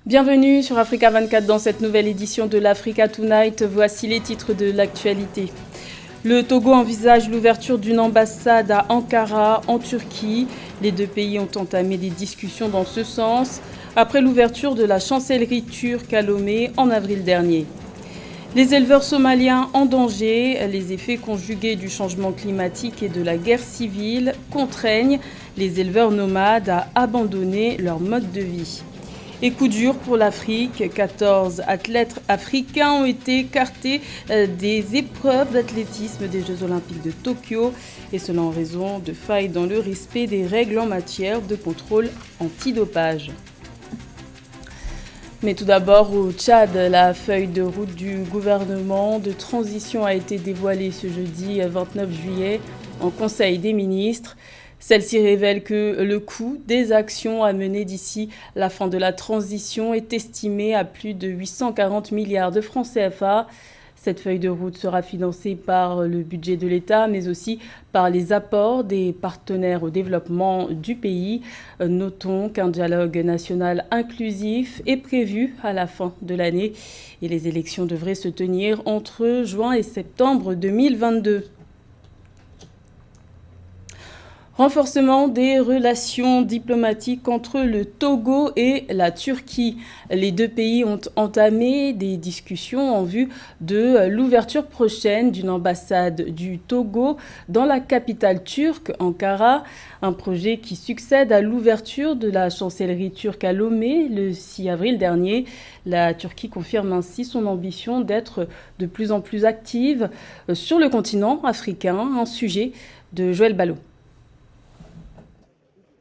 Bienvenue sur Africa 24 dans cette nouvelle édition de l'Africa Tonight. Voici les titres de l'actualité. Le Togo envisage l'ouverture d'une ambassade à Ankara, en Turquie. Les deux pays ont entamé des discussions dans ce sens après l'ouverture de la chancellerie turque à Lomé en avril dernier. Les éleveurs somaliens en danger, les effets conjugués du changement climatique et de la guerre civile contraignent les éleveurs nomades à abandonner leur mode de vie. Et coup dur pour l'Afrique, 14 athlètes africains ont été écartés des épreuves d'athlétisme des Jeux Olympiques de Tokyo, et cela en raison de failles dans le respect des règles en matière de contrôle antidopage. Mais tout d'abord, au Tchad, la feuille de route du gouvernement de transition a été dévoilée ce jeudi 29 juillet en Conseil des ministres. Celle-ci révèle que le coût des actions à mener d'ici la fin de la transition est estimé à plus de 840 milliards de francs CFA. Cette feuille de route sera financée par le budget de l'État, mais aussi par les apports des partenaires au développement du pays. Notons qu'un dialogue national inclusif est prévu à la fin de l'année et les élections devraient se tenir entre juin et septembre 2022. Renforcement des relations diplomatiques entre le Togo et la Turquie. Les deux pays ont entamé des discussions en vue de l'ouverture prochaine d'une ambassade du Togo dans la capitale turque, Ankara, un projet qui succède à l'ouverture de la chancellerie turque à Lomé le 6 avril dernier. La Turquie confirme ainsi son ambition d'être de plus en plus active sur le continent africain, un sujet de Joël Ballot.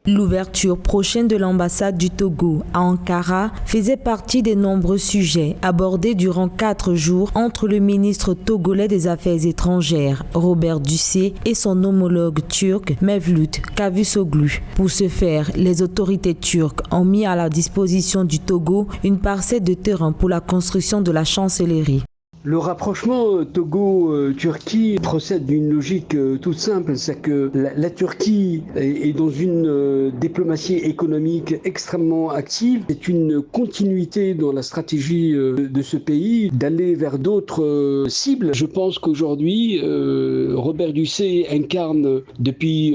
L'ouverture prochaine de l'ambassade du Togo à Ankara faisait partie des nombreux sujets abordés durant 4 jours entre le ministre togolais des Affaires étrangères, Robert Dussé, et son homologue turc, Mevlut Cavusoglu. Pour ce faire, les autorités turques ont mis à la disposition du Togo une parcelle de terrain pour la construction de la chancellerie. Le rapprochement Togo-Turquie procède d'une logique toute simple, c'est que la Turquie est dans une diplomatie économique extrêmement active. C'est une continuité dans la stratégie de ce pays d'aller vers d'autres cibles. Je pense qu'aujourd'hui, Robert Dussé incarne depuis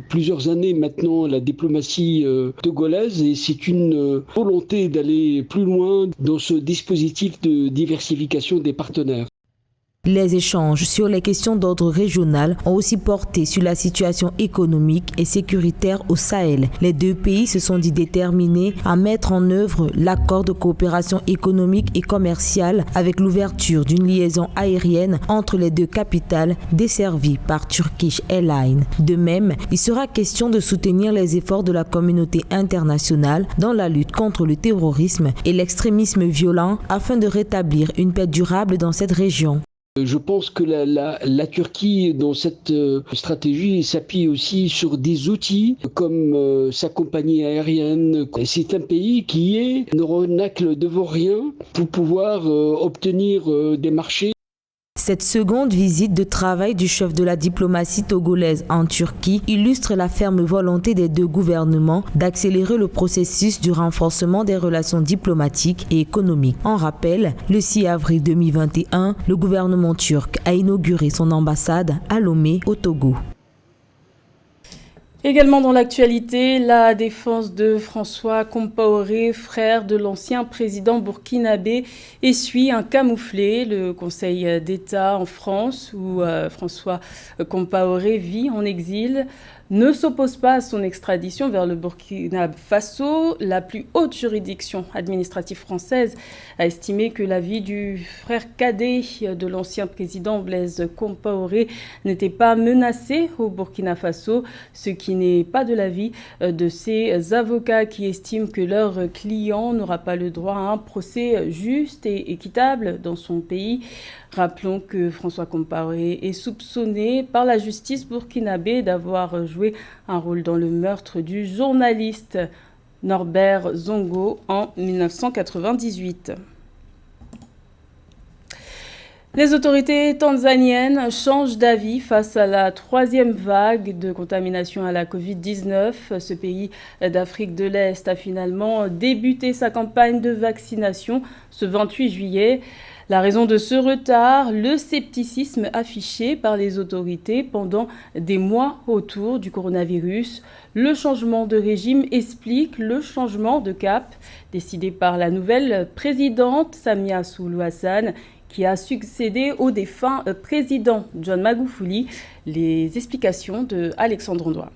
plusieurs années maintenant la diplomatie togolaise et c'est une volonté d'aller plus loin dans ce dispositif de diversification des partenaires. Les échanges sur les questions d'ordre régional ont aussi porté sur la situation économique et sécuritaire au Sahel. Les deux pays se sont dit déterminés à mettre en œuvre l'accord de coopération économique et commerciale avec l'ouverture d'une liaison aérienne entre les deux capitales desservies par Turkish Airlines. De même, il sera question de soutenir les efforts de la communauté internationale dans la lutte contre le terrorisme et l'extrémisme violent afin de rétablir une paix durable dans cette région. Je pense que la Turquie, dans cette stratégie, s'appuie aussi sur des outils comme sa compagnie aérienne. C'est un pays qui ne renacle devant rien pour pouvoir obtenir des marchés. Cette seconde visite de travail du chef de la diplomatie togolaise en Turquie illustre la ferme volonté des deux gouvernements d'accélérer le processus du renforcement des relations diplomatiques et économiques. En rappel, le 6 avril 2021, le gouvernement turc a inauguré son ambassade à Lomé, au Togo. Également dans l'actualité, la défense de François Compaoré, frère de l'ancien président burkinabé, essuie un camouflet. Le Conseil d'État en France, où François Compaoré vit en exil, ne s'oppose pas à son extradition vers le Burkina Faso. La plus haute juridiction administrative française a estimé que la vie du frère cadet de l'ancien président Blaise Compaoré n'était pas menacée au Burkina Faso, ce qui n'est pas de l'avis de ses avocats qui estiment que leur client n'aura pas le droit à un procès juste et équitable dans son pays. Rappelons que François Compaoré est soupçonné par la justice burkinabé d'avoir joué un rôle dans le meurtre du journaliste Norbert Zongo en 1998. Les autorités tanzaniennes changent d'avis face à la troisième vague de contamination à la Covid-19. Ce pays d'Afrique de l'Est a finalement débuté sa campagne de vaccination ce 28 juillet. La raison de ce retard, le scepticisme affiché par les autorités pendant des mois autour du coronavirus. Le changement de régime explique le changement de cap décidé par la nouvelle présidente Samia Suluhu Hassan, qui a succédé au défunt président John Magufuli. Les explications de Alexandre Ndoa.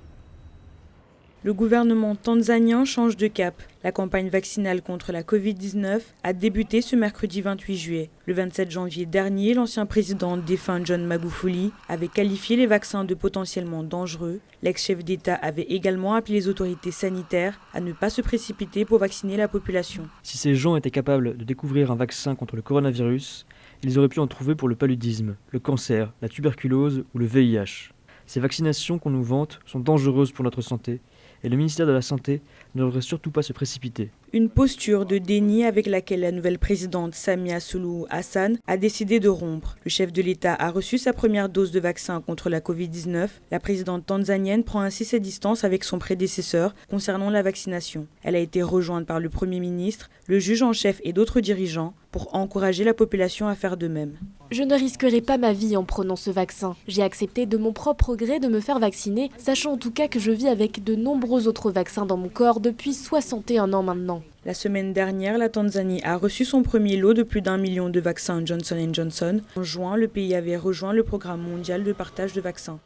Le gouvernement tanzanien change de cap. La campagne vaccinale contre la Covid-19 a débuté ce mercredi 28 juillet. Le 27 janvier dernier, l'ancien président défunt John Magufuli avait qualifié les vaccins de potentiellement dangereux. L'ex-chef d'État avait également appelé les autorités sanitaires à ne pas se précipiter pour vacciner la population. Si ces gens étaient capables de découvrir un vaccin contre le coronavirus, ils auraient pu en trouver pour le paludisme, le cancer, la tuberculose ou le VIH. Ces vaccinations qu'on nous vante sont dangereuses pour notre santé et le ministère de la Santé ne devrait surtout pas se précipiter. Une posture de déni avec laquelle la nouvelle présidente Samia Suluhu Hassan a décidé de rompre. Le chef de l'État a reçu sa première dose de vaccin contre la Covid-19. La présidente tanzanienne prend ainsi ses distances avec son prédécesseur concernant la vaccination. Elle a été rejointe par le Premier ministre, le juge en chef et d'autres dirigeants pour encourager la population à faire de même. Je ne risquerai pas ma vie en prenant ce vaccin. J'ai accepté de mon propre gré de me faire vacciner, sachant en tout cas que je vis avec de nombreux autres vaccins dans mon corps depuis 61 ans maintenant. La semaine dernière, la Tanzanie a reçu son premier lot de plus d'1 million de vaccins Johnson & Johnson. En juin, le pays avait rejoint le programme mondial de partage de vaccins.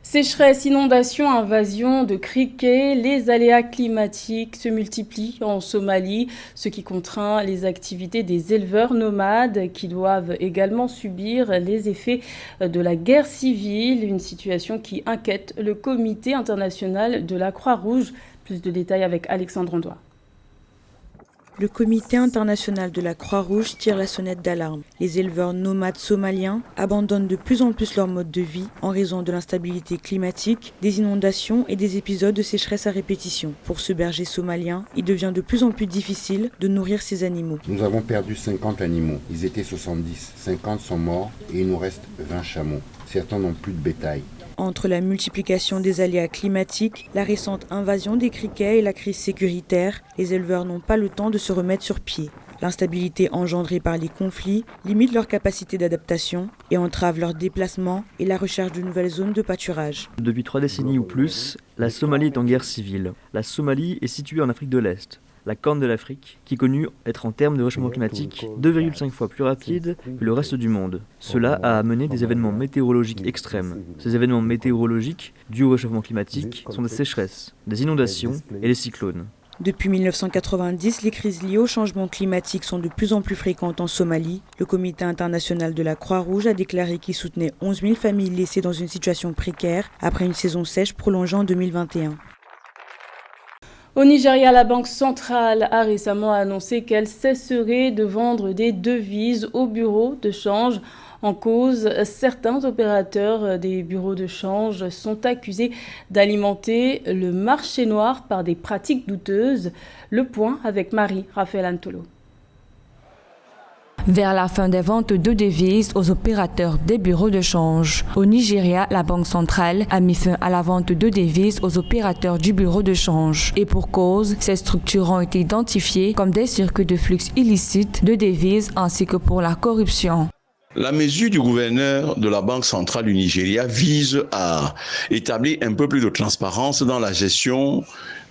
Sécheresse, inondations, invasion de criquets, les aléas climatiques se multiplient en Somalie, ce qui contraint les activités des éleveurs nomades qui doivent également subir les effets de la guerre civile, une situation qui inquiète le Comité international de la Croix-Rouge. Plus de détails avec Alexandre Ndoa. Le Comité international de la Croix-Rouge tire la sonnette d'alarme. Les éleveurs nomades somaliens abandonnent de plus en plus leur mode de vie en raison de l'instabilité climatique, des inondations et des épisodes de sécheresse à répétition. Pour ce berger somalien, il devient de plus en plus difficile de nourrir ses animaux. Nous avons perdu 50 animaux. Ils étaient 70. 50 sont morts et il nous reste 20 chameaux. Certains n'ont plus de bétail. Entre la multiplication des aléas climatiques, la récente invasion des criquets et la crise sécuritaire, les éleveurs n'ont pas le temps de se remettre sur pied. L'instabilité engendrée par les conflits limite leur capacité d'adaptation et entrave leur déplacement et la recherche de nouvelles zones de pâturage. Depuis 3 décennies ou plus, la Somalie est en guerre civile. La Somalie est située en Afrique de l'Est, la corne de l'Afrique, qui est connue être en termes de réchauffement climatique 2,5 fois plus rapide que le reste du monde. Cela a amené des événements météorologiques extrêmes. Ces événements météorologiques, dus au réchauffement climatique, sont des sécheresses, des inondations et des cyclones. Depuis 1990, les crises liées au changement climatique sont de plus en plus fréquentes en Somalie. Le Comité international de la Croix-Rouge a déclaré qu'il soutenait 11 000 familles laissées dans une situation précaire après une saison sèche prolongée en 2021. Au Nigeria, la Banque centrale a récemment annoncé qu'elle cesserait de vendre des devises aux bureaux de change. En cause, certains opérateurs des bureaux de change sont accusés d'alimenter le marché noir par des pratiques douteuses. Le point avec Marie-Raphaël Antolo. Vers la fin des ventes de devises aux opérateurs des bureaux de change. Au Nigeria, la Banque centrale a mis fin à la vente de devises aux opérateurs du bureau de change. Et pour cause, ces structures ont été identifiées comme des circuits de flux illicites de devises ainsi que pour la corruption. La mesure du gouverneur de la Banque centrale du Nigeria vise à établir un peu plus de transparence dans la gestion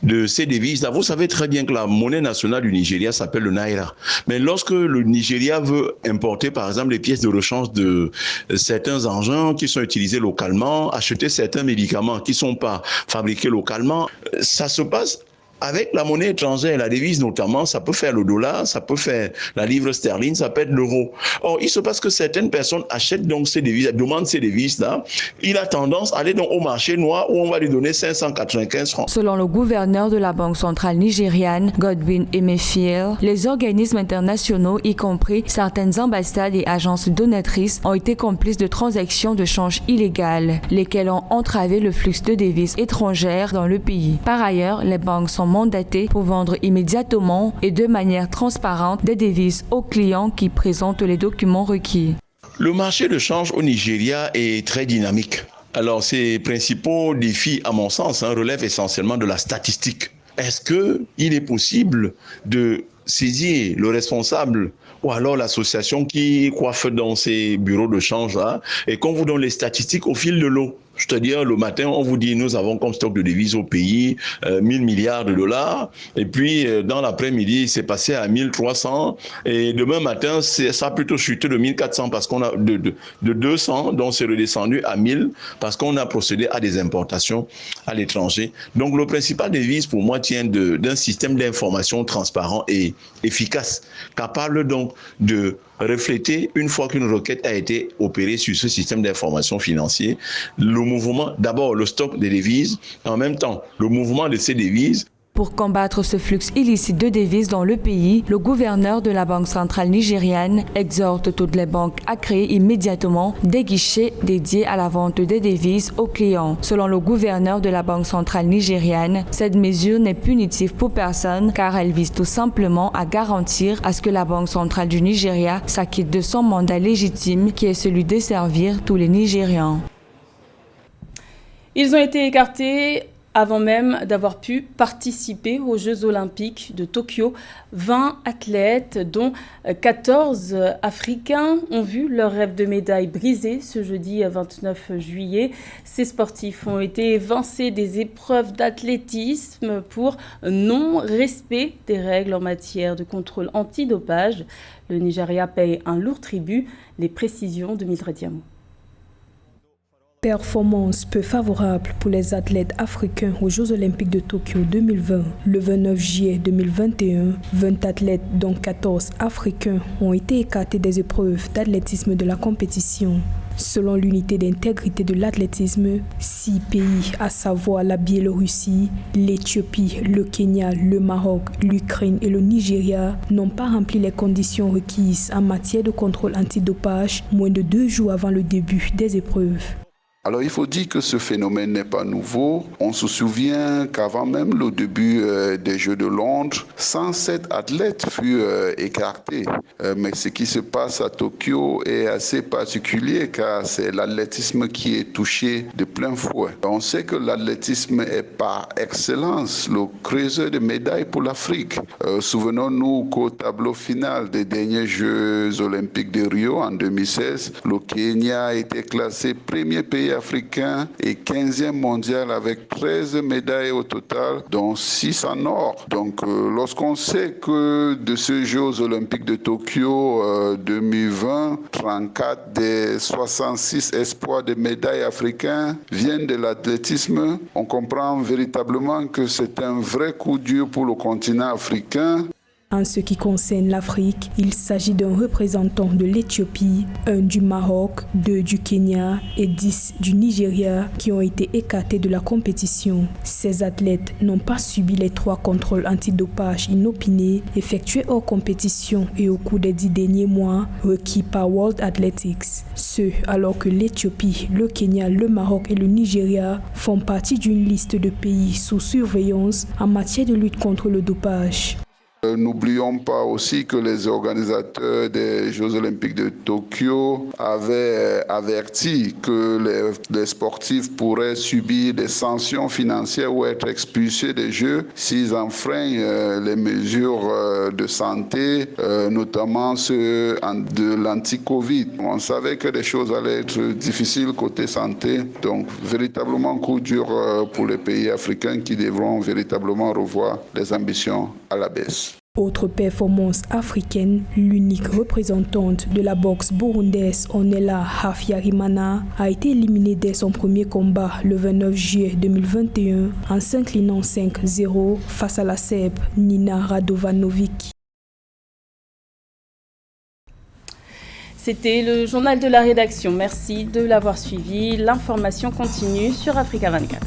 de ces devises. Là, vous savez très bien que la monnaie nationale du Nigeria s'appelle le Naira. Mais lorsque le Nigeria veut importer, par exemple, les pièces de rechange de certains engins qui sont utilisés localement, acheter certains médicaments qui ne sont pas fabriqués localement, ça se passe avec la monnaie étrangère, la devise notamment, ça peut faire le dollar, ça peut faire la livre sterling, ça peut être l'euro. Or, il se passe que certaines personnes achètent donc ces devises, demandent ces devises-là. Il a tendance à aller donc au marché noir où on va lui donner 595 francs. Selon le gouverneur de la Banque centrale nigériane, Godwin Emefiele, les organismes internationaux, y compris certaines ambassades et agences donatrices, ont été complices de transactions de change illégales, lesquelles ont entravé le flux de devises étrangères dans le pays. Par ailleurs, les banques sont sont mandatés pour vendre immédiatement et de manière transparente des devises aux clients qui présentent les documents requis. Le marché de change au Nigeria est très dynamique. Alors, ces principaux défis, à mon sens, relèvent essentiellement de la statistique. Est-ce qu'il est possible de saisir le responsable ou alors l'association qui coiffe dans ces bureaux de change là et qu'on vous donne les statistiques au fil de l'eau? C'est-à-dire, le matin, on vous dit, nous avons comme stock de devises au pays 1000 milliards de dollars. Et puis, dans l'après-midi, c'est passé à 1300. Et demain matin, ça a plutôt chuté de 1400 parce qu'on a de 200, donc c'est redescendu à 1000 parce qu'on a procédé à des importations à l'étranger. Donc, le principal devise, pour moi, tient d'un système d'information transparent et efficace, capable donc de refléter, une fois qu'une requête a été opérée sur ce système d'information financier, le mouvement, d'abord le stock des devises, et en même temps le mouvement de ces devises. Pour combattre ce flux illicite de devises dans le pays, le gouverneur de la Banque centrale nigériane exhorte toutes les banques à créer immédiatement des guichets dédiés à la vente des devises aux clients. Selon le gouverneur de la Banque centrale nigériane, cette mesure n'est punitive pour personne car elle vise tout simplement à garantir à ce que la Banque centrale du Nigeria s'acquitte de son mandat légitime qui est celui de servir tous les Nigérians. Ils ont été écartés avant même d'avoir pu participer aux Jeux olympiques de Tokyo. 20 athlètes, dont 14 Africains, ont vu leur rêve de médaille brisé ce jeudi 29 juillet. Ces sportifs ont été évincés des épreuves d'athlétisme pour non-respect des règles en matière de contrôle antidopage. Le Nigeria paye un lourd tribut. Les précisions de Mildred Diamou. Performance peu favorable pour les athlètes africains aux Jeux olympiques de Tokyo 2020. Le 29 juillet 2021, 20 athlètes, dont 14 africains, ont été écartés des épreuves d'athlétisme de la compétition. Selon l'unité d'intégrité de l'athlétisme, 6 pays, à savoir la Biélorussie, l'Éthiopie, le Kenya, le Maroc, l'Ukraine et le Nigeria, n'ont pas rempli les conditions requises en matière de contrôle antidopage moins de 2 jours avant le début des épreuves. Alors il faut dire que ce phénomène n'est pas nouveau. On se souvient qu'avant même le début des Jeux de Londres, 107 athlètes furent écartés. Mais ce qui se passe à Tokyo est assez particulier car c'est l'athlétisme qui est touché de plein fouet. On sait que l'athlétisme est par excellence le creuseur de médailles pour l'Afrique. Souvenons-nous qu'au tableau final des derniers Jeux olympiques de Rio en 2016, le Kenya a été classé premier pays africain et 15e mondial avec 13 médailles au total, dont 6 en or. Donc lorsqu'on sait que de ces Jeux olympiques de Tokyo 2020, 34 des 66 espoirs de médailles africains viennent de l'athlétisme, on comprend véritablement que c'est un vrai coup dur pour le continent africain. En ce qui concerne l'Afrique, il s'agit d'un représentant de l'Éthiopie, 1 du Maroc, 2 du Kenya et 10 du Nigeria qui ont été écartés de la compétition. Ces athlètes n'ont pas subi les 3 contrôles antidopage inopinés effectués hors compétition et au cours des 10 derniers mois requis par World Athletics. Ce, alors que l'Éthiopie, le Kenya, le Maroc et le Nigeria font partie d'une liste de pays sous surveillance en matière de lutte contre le dopage. N'oublions pas aussi que les organisateurs des Jeux olympiques de Tokyo avaient averti que les sportifs pourraient subir des sanctions financières ou être expulsés des Jeux s'ils enfreignent les mesures de santé, notamment ceux de l'anti-Covid. On savait que les choses allaient être difficiles côté santé, donc véritablement coup dur pour les pays africains qui devront véritablement revoir les ambitions à la baisse. Autre performance africaine, l'unique représentante de la boxe burundaise Onela Hafyarimana a été éliminée dès son premier combat le 29 juillet 2021 en s'inclinant 5-0 face à la Serbe Nina Radovanovic. C'était le journal de la rédaction. Merci de l'avoir suivi. L'information continue sur Africa 24.